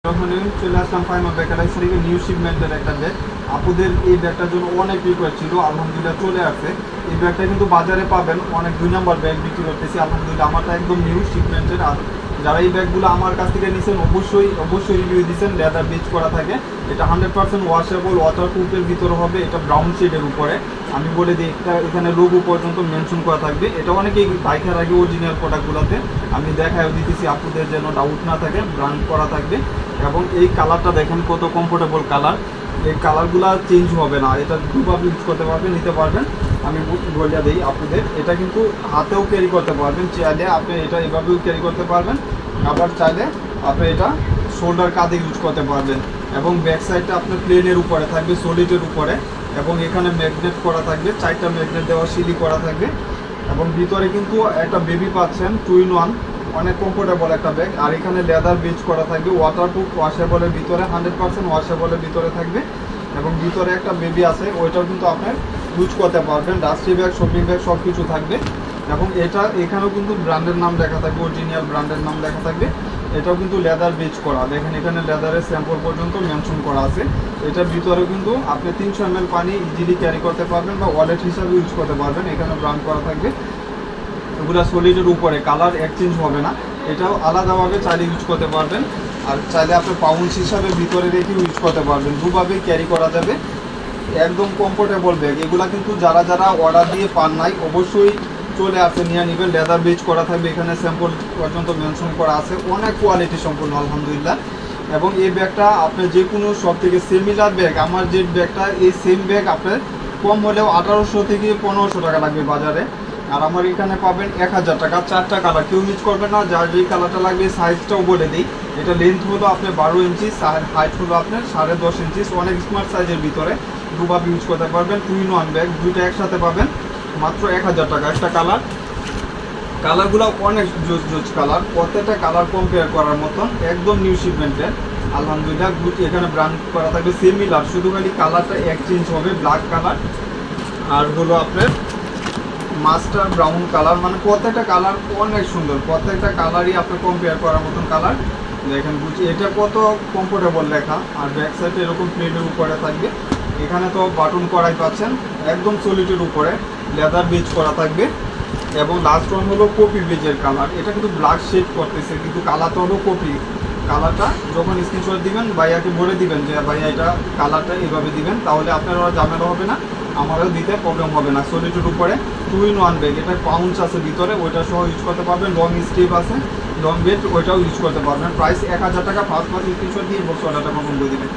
যখন চলে আসলাম ফাইমা ব্যাগ থেকে নিউ শিপমেন্টের একটা ব্যাগ। আপুদের এই ব্যাগটার জন্য অনেক রিকোয়েস্ট ছিল, আলহামদুলিল্লাহ চলে আসছে। এই ব্যাগটা কিন্তু বাজারে পাবেন, অনেক 2 নম্বর ব্যাগ বিক্রি করতেছি আলহামদুলিল্লাহ। আমারটা একদম নিউ শিপমেন্টের। আর যারা এই ব্যাগগুলো আমার কাছ থেকে নিয়েছেন অবশ্যই রিভিউ দিচ্ছেন, লেদার বেচ করা থাকে। এটা 100% ওয়াশেবল, ওয়াটারপ্রুফের ভিতরে হবে। এটা ব্রাউন শেডের উপরে, আমি বলে দিই এখানে লোগো পর্যন্ত মেনশন করা থাকবে। এটা অনেকেই বাইকের আগে অরিজিনাল প্রোডাক্টগুলোতে আমি দেখায় দিতেছি, আপুদের যেন ডাউট না থাকে, ব্র্যান্ড করা থাকবে। এবং এই কালারটা দেখেন কত কমফোর্টেবল কালার। এই কালারগুলো চেঞ্জ হবে না, এটা দুভাবে ইউজ করতে পারবেন, নিতে পারবেন। আমি বলে দিই আপনাদের, এটা কিন্তু হাতেও ক্যারি করতে পারবেন, চাইলে আপনি এটা এভাবেও ক্যারি করতে পারবেন, আবার চাইলে আপনি এটা শোল্ডার কাঁধে ইউজ করতে পারবেন। এবং ব্যাক সাইডটা আপনার প্লেনের উপরে থাকবে, সলিডের উপরে। এবং এখানে ম্যাগনেট করা থাকবে, 4টা ম্যাগনেট দেওয়া সিলি করা থাকবে। এবং ভিতরে কিন্তু একটা বেবি পাচ্ছেন 2 in 1, অনেক কমফোর্টেবল একটা ব্যাগ। আর এখানে লেদার বেচ করা থাকবে, ওয়াটারপ্রুফ, ওয়াশেবলের ভিতরে, 100% ওয়াশেবলের ভিতরে থাকবে। এবং ভিতরে একটা বেবি আছে, ওইটাও কিন্তু আপনার ইউজ করতে পারবেন। ডাস্টি ব্যাগ, শপিং ব্যাগ সব কিছু থাকবে। এবং এখানেও কিন্তু ব্র্যান্ডের নাম লেখা থাকবে, অরিজিনাল ব্র্যান্ডের নাম লেখা থাকবে। এটাও কিন্তু লেদার বেচ করা, দেখেন এখানে লেদারের স্যাম্পল পর্যন্ত মেনশন করা আছে। এটার ভিতরেও কিন্তু আপনি 300 ml পানি ইজিলি ক্যারি করতে পারবেন বা ওয়ালেট হিসাবে ইউজ করতে পারবেন। এখানে ব্র্যান্ড করা থাকবে। এগুলো সলিডের উপরে, কালার এক্সচেঞ্জ হবে না। এটাও আলাদাভাবে চাইলে ইউজ করতে পারবেন। আর চাইলে আপনি পাউন্স হিসাবে ভিতরে রেখে ইউজ করতে পারবেন, দুভাবেই ক্যারি করা যাবে। একদম কমফোর্টেবল ব্যাগ। এগুলা কিন্তু যারা অর্ডার দিয়ে পান নাই অবশ্যই চলে আসে, নিয়ে নেবেন। লেদার বেচ করা থাকবে, এখানে স্যাম্পল পর্যন্ত মেনশন করা আছে, অনেক কোয়ালিটি সম্পূর্ণ আলহামদুলিল্লাহ। এবং এই ব্যাগটা আপনার যে কোনো সব থেকে সিমিলার ব্যাগ, আমার যে ব্যাগটা, এই সেম ব্যাগ আপনার কম হলেও 1800 থেকে 1500 টাকা লাগবে বাজারে। আর আমার এখানে পাবেন 1000 টাকা, 4টা কালার, কেউ মিস করবে না। যার যেই কালারটা লাগবে, সাইজটাও বলে দিই। এটা লেন্থ হলো আপনার 12 ইঞ্চি, হাইট হলো আপনার 10.5 ইঞ্চি, অনেক স্মার্ট সাইজের ভিতরে, দুভাবে ইউজ করতে পারবেন। 2 in 1 ব্যাগ, দুইটা একসাথে পাবেন মাত্র 1000 টাকা। একটা কালারগুলো অনেক জোজ কালার, প্রত্যেকটা কালার কম্পেয়ার করার মতন, একদম নিউ শিপমেন্টের আলহামদুলিল্লাহ। এখানে ব্র্যান্ড করা থাকবে সিমিলার, শুধু খালি কালারটা এক্সচেঞ্জ হবে, ব্ল্যাক কালার আর হলো আপনার মাস্টার ব্রাউন কালার। মানে প্রত্যেকটা কালার অনেক সুন্দর, প্রত্যেকটা কালারই আপনার কম্পেয়ার করার মতন কালার। দেখেন বুঝি এটা কত কমফোর্টেবল লেখা। আর ব্যাক সাইডে এরকম প্লেটের উপরে থাকবে, এখানে তো বাটন করাই পাচ্ছেন, একদম সলিডের উপরে লেদার বেজ করা থাকবে। এবং লাস্ট ওয়ান হলো কপি বেজের কালার। এটা কিন্তু ব্ল্যাক শেড করতেছে, কিন্তু কালারটা হলো কপি। কালারটা যখন স্ক্রিনশট দিবেন, ভাইয়াকে বলে দিবেন যে ভাইয়া এটা কালারটা এইভাবে দিবেন, তাহলে আপনার আর ঝামেলা হবে না, আমারও দিতে প্রবলেম হবে না। সলিডের উপরে 2 in 1 ব্যাগ, এটা পাউন্স আছে ভিতরে, ওইটা সহ ইউজ করতে পারবেন। লং স্ট্রিপ আছে, লং বেড, ওইটাও ইউজ করতে পারবেন। প্রাইস 1000 টাকা। ফার্স্ট স্ক্রিনশট দিয়ে বক্স অর্ডারটা কনফার্ম করে দিবেন।